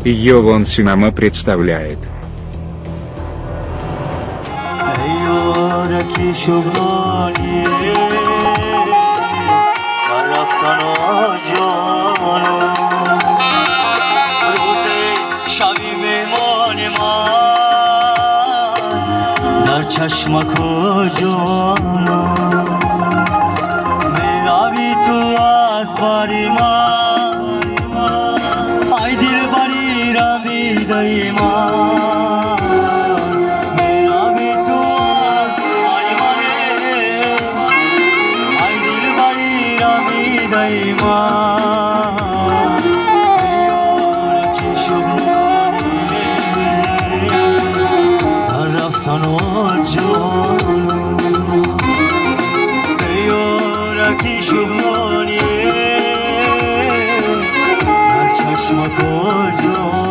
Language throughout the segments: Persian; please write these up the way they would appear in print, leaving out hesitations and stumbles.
Йовон Синема представляет. چشمک و جانم میروی تو از باری من ای دل بری روی دای من میروی تو از باری من ای دل بری روی دای من یارکی شغلانی در رفتن و جانم یارکی شغلانی در چشمک و جانم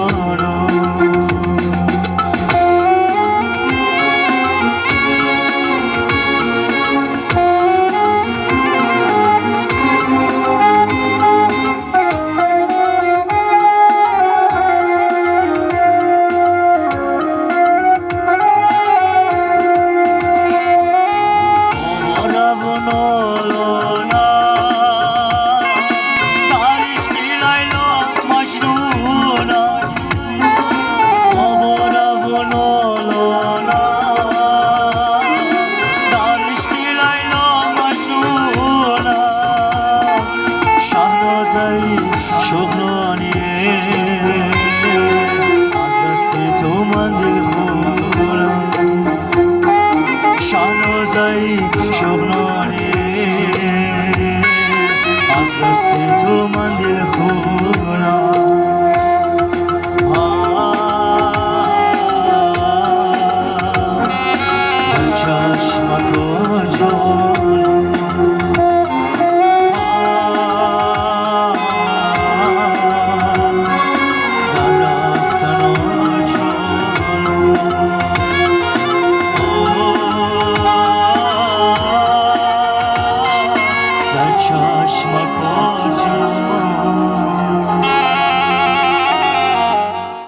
از دست تو من دل خونم در چشمک و جانم در رفتن و جانم در چشمک